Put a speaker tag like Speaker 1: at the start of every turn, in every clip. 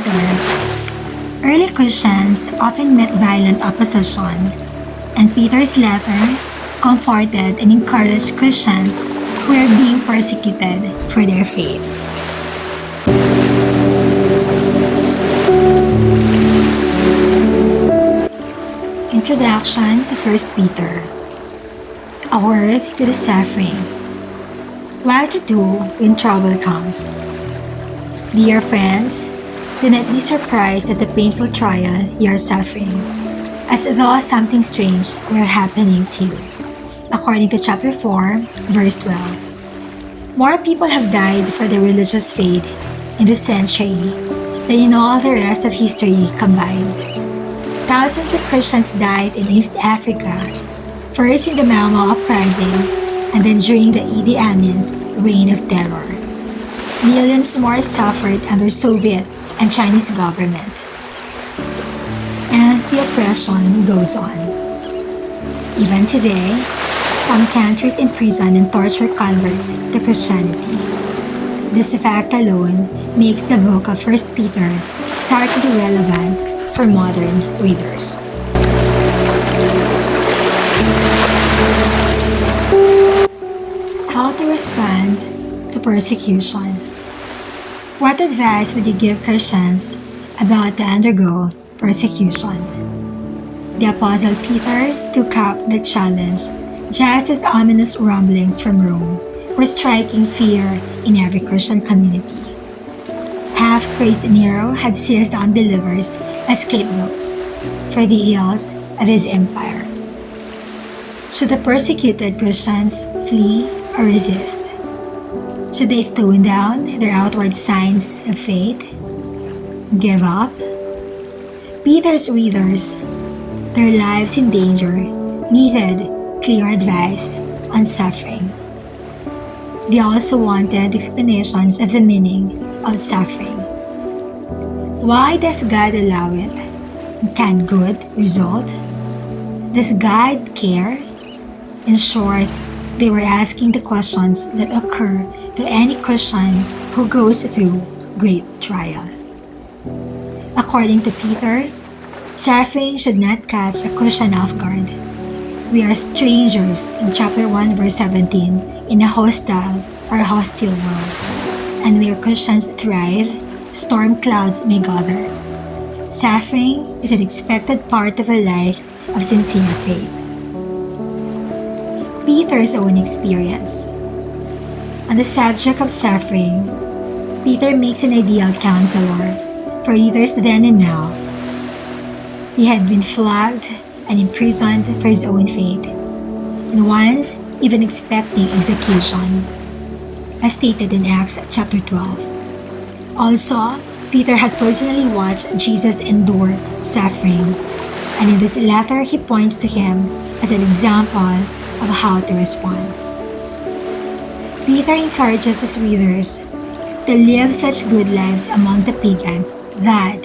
Speaker 1: Peter, early Christians often met violent opposition, and Peter's letter comforted and encouraged Christians who were being persecuted for their faith. Introduction to 1 Peter. A word to the suffering. What to do when trouble comes. Dear friends, do not be surprised at the painful trial you are suffering, as though something strange were happening to you. According to chapter 4, verse 12. More people have died for their religious faith in this century than in all the rest of history combined. Thousands of Christians died in East Africa, first in the Mau uprising and then during the Idi Amin's reign of terror. Millions more suffered under Soviet and Chinese government. And the oppression goes on. Even today, some countries imprison and torture converts to Christianity. This fact alone makes the book of 1 Peter starkly relevant for modern readers. How to respond to persecution. What advice would you give Christians about to undergo persecution? The Apostle Peter took up the challenge just as ominous rumblings from Rome were striking fear in every Christian community. Half-crazed Nero had seized on believers as scapegoats for the ills of his empire. Should the persecuted Christians flee or resist? Should they tone down their outward signs of faith? Give up? Peter's readers, their lives in danger, needed clear advice on suffering. They also wanted explanations of the meaning of suffering. Why does God allow it? Can good result? Does God care? In short, they were asking the questions that occur to any Christian who goes through great trial. According to Peter, suffering should not catch a Christian off guard. We are strangers in chapter 1 verse 17 in a hostile world. And where Christians thrive, storm clouds may gather. Suffering is an expected part of a life of sincere faith. Peter's own experience. On the subject of suffering, Peter makes an ideal counselor for readers then and now. He had been flogged and imprisoned for his own faith, and once even expecting execution, as stated in Acts chapter 12. Also, Peter had personally watched Jesus endure suffering, and in this letter he points to him as an example of how to respond. Peter encourages his readers to live such good lives among the pagans that,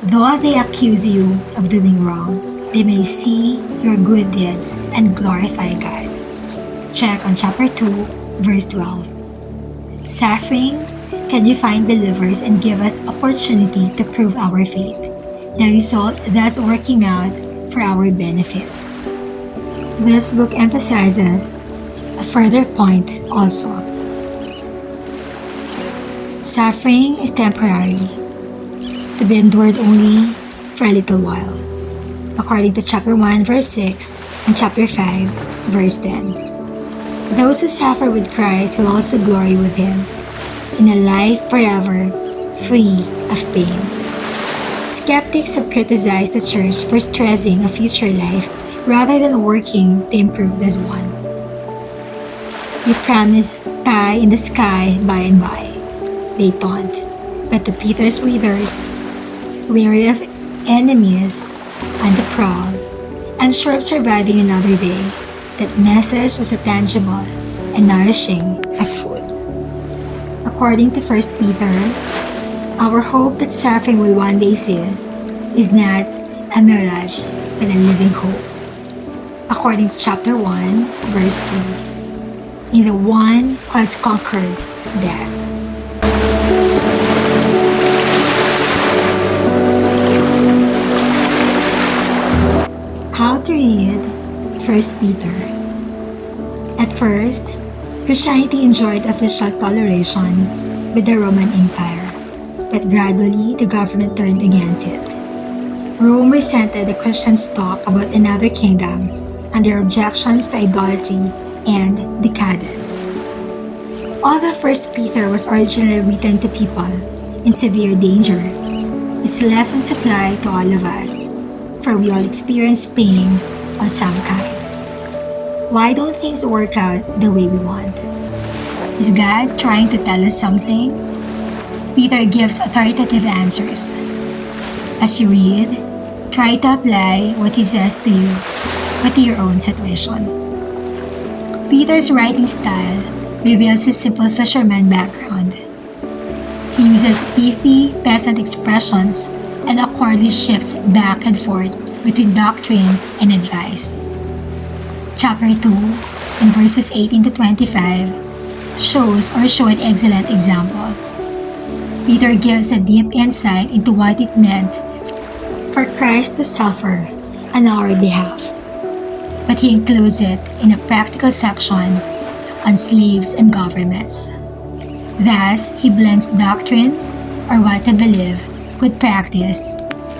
Speaker 1: though they accuse you of doing wrong, they may see your good deeds and glorify God. Check on chapter 2, verse 12. Suffering can refine believers and give us opportunity to prove our faith, the result thus working out for our benefit. This book emphasizes a further point also. Suffering is temporary, to be endured only for a little while, according to chapter 1 verse 6 and chapter 5 verse 10. Those who suffer with Christ will also glory with him in a life forever free of pain. Skeptics have criticized the church for stressing a future life rather than working to improve this one. We promise pie in the sky by and by, they taunt. But to Peter's readers, weary of enemies on the prowl, unsure of surviving another day, that message was as tangible and nourishing as food. According to 1 Peter, our hope that suffering will one day cease is not a mirage but a living hope. According to chapter 1, verse 3, in the one who has conquered death. How to read 1 Peter. At first, Christianity enjoyed official toleration with the Roman Empire, but gradually the government turned against it. Rome resented the Christians' talk about another kingdom and their objections to idolatry and decadence. Although 1 Peter was originally written to people in severe danger, its lessons apply to all of us, for we all experience pain of some kind. Why don't things work out the way we want? Is God trying to tell us something? Peter gives authoritative answers. As you read, try to apply what he says to you, but to your own situation. Peter's writing style reveals his simple fisherman background. He uses pithy, peasant expressions and awkwardly shifts back and forth between doctrine and advice. Chapter 2, in verses 18 to 25, show an excellent example. Peter gives a deep insight into what it meant for Christ to suffer on our behalf, but he includes it in a practical section on slaves and governments. Thus, he blends doctrine, or what to believe, with practice,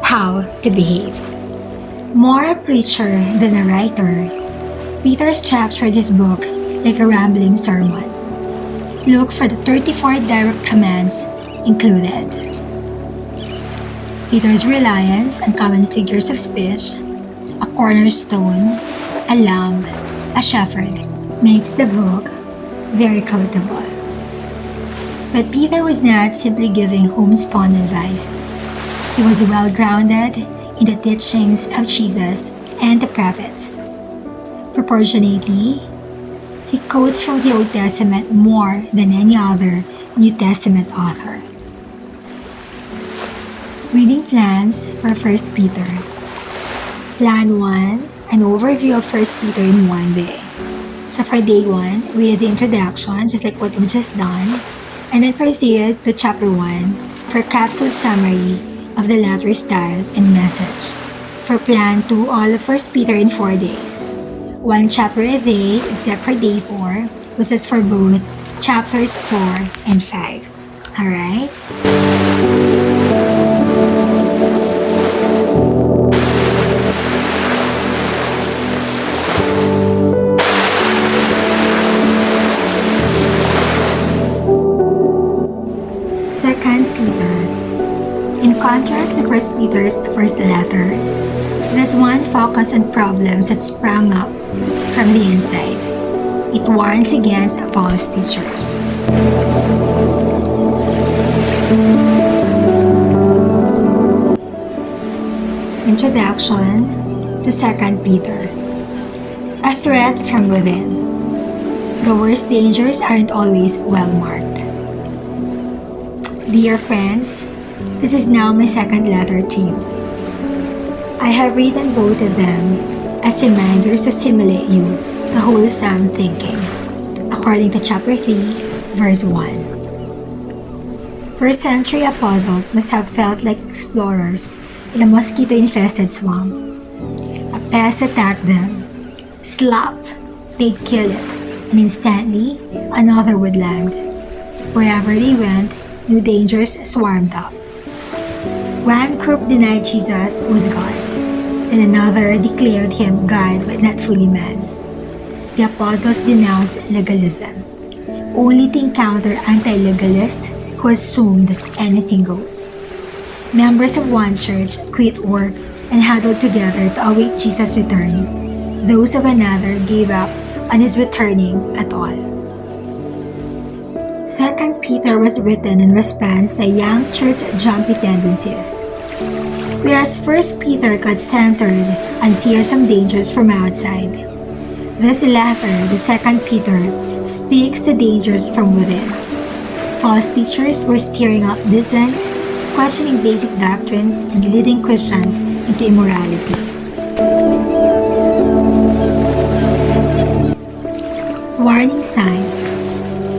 Speaker 1: how to behave. More a preacher than a writer, Peter structured his book like a rambling sermon. Look for the 34 direct commands included. Peter's reliance on common figures of speech, a cornerstone, a lamb, a shepherd, makes the book very quotable. But Peter was not simply giving homespun advice. He was well grounded in the teachings of Jesus and the prophets. Proportionately, he quotes from the Old Testament more than any other New Testament author. Reading plans for 1 Peter. Plan 1, an overview of 1 Peter in one day. So for day 1, read the introduction just like what we just done, and then proceed to chapter 1 for capsule summary of the letter style and message. For plan 2, all of 1 Peter in 4 days. 1 chapter a day except for day 4, which is for both chapters 4 and 5. Alright? Second Peter. In contrast to 1 Peter's first letter, this one focused on problems that sprang up from the inside. It warns against false teachers. Introduction to 2 Peter. A threat from within. The worst dangers aren't always well marked. Dear friends, this is now my second letter to you. I have written both of them as reminders to stimulate you to wholesome thinking, according to chapter 3, verse 1. First century apostles must have felt like explorers in a mosquito-infested swamp. A pest attacked them. Slap! They'd kill it, and instantly, another would land. Wherever they went, new dangers swarmed up. One group denied Jesus was God, and another declared him God but not fully man. The apostles denounced legalism, only to encounter anti-legalists who assumed anything goes. Members of one church quit work and huddled together to await Jesus' return. Those of another gave up on his returning at all. 2 Peter was written in response to young church jumpy tendencies, whereas 1 Peter got centered on fearsome dangers from outside. This latter, the 2 Peter, speaks to dangers from within. False teachers were stirring up dissent, questioning basic doctrines, and leading Christians into immorality. Warning signs.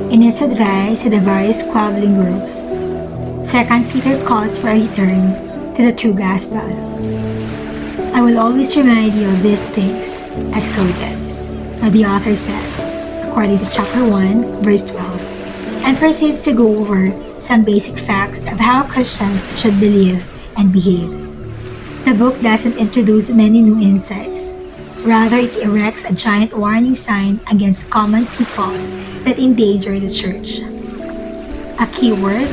Speaker 1: In its advice to the various squabbling groups, 2 Peter calls for a return to the true gospel. I will always remind you of these things, as quoted. Now the author says, according to chapter 1, verse 12, and proceeds to go over some basic facts of how Christians should believe and behave. The book doesn't introduce many new insights. Rather, it erects a giant warning sign against common pitfalls that endanger the church. A keyword,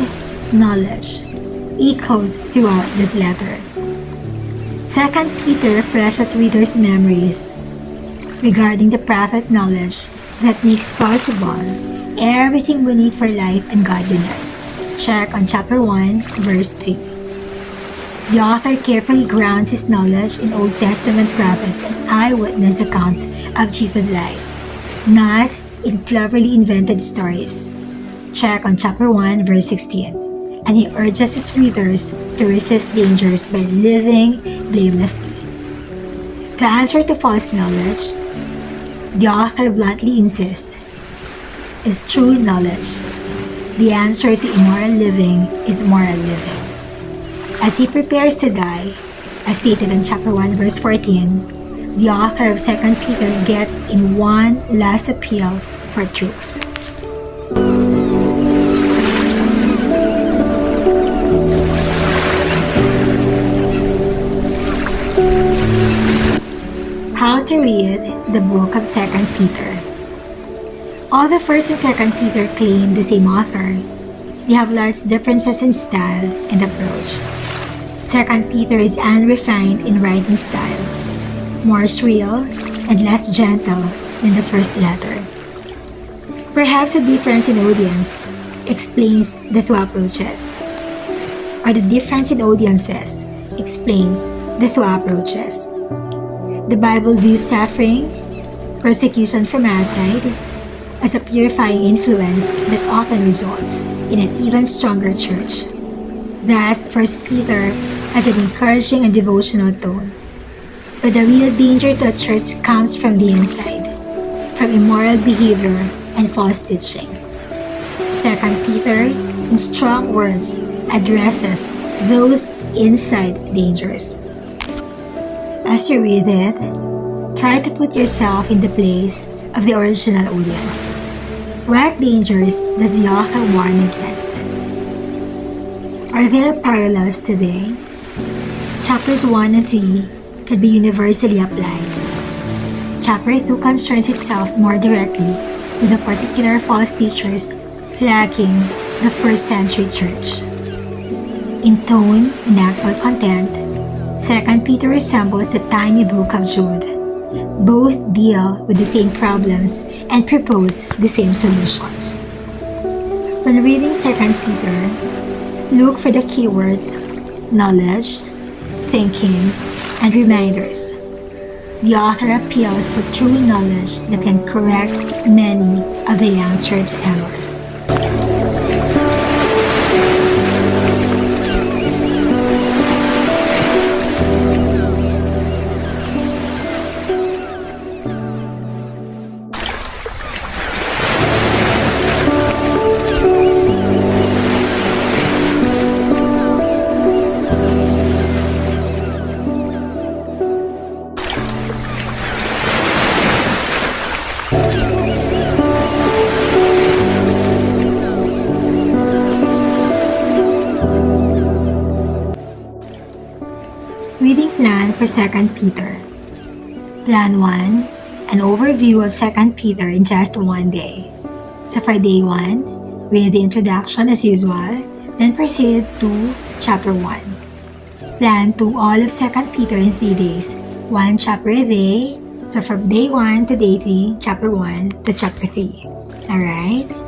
Speaker 1: knowledge, echoes throughout this letter. 2 Peter refreshes readers' memories regarding the prophet knowledge that makes possible everything we need for life and godliness. Check on chapter 1, verse 3. The author carefully grounds his knowledge in Old Testament prophets and eyewitness accounts of Jesus' life, not in cleverly invented stories. Check on chapter 1, verse 16. And he urges his readers to resist dangers by living blamelessly. To answer to false knowledge, the author bluntly insists, is true knowledge. The answer to immoral living is moral living. As he prepares to die, as stated in chapter 1, verse 14, the author of 2 Peter gets in one last appeal for truth. How to read the book of 2 Peter. All the 1st and 2 Peter claim the same author. They have large differences in style and approach. 2 Peter is unrefined in writing style, more shrill and less gentle than the first letter. Perhaps the difference in audience explains the two approaches, or the difference in audiences explains the two approaches. The Bible views suffering, persecution from outside, as a purifying influence that often results in an even stronger church. Thus, 1 Peter has an encouraging and devotional tone. But the real danger to a church comes from the inside, from immoral behavior and false teaching. So 2 Peter, in strong words, addresses those inside dangers. As you read it, try to put yourself in the place of the original audience. What dangers does the author warn against? Are there parallels today? Chapters 1 and 3 can be universally applied. Chapter 2 concerns itself more directly with the particular false teachers plaguing the first century church. In tone and actual content, 2 Peter resembles the tiny book of Jude. Both deal with the same problems and propose the same solutions. When reading 2 Peter, look for the keywords knowledge, thinking, and reminders. The author appeals to true knowledge that can correct many of the young church errors. Reading plan for 2 Peter. Plan 1, an overview of 2 Peter in just one day. So for day 1, read the introduction as usual, then proceed to chapter 1. Plan 2, all of 2 Peter in 3 days, 1 chapter a day. So from day 1 to day 3, chapter 1 to chapter 3. Alright?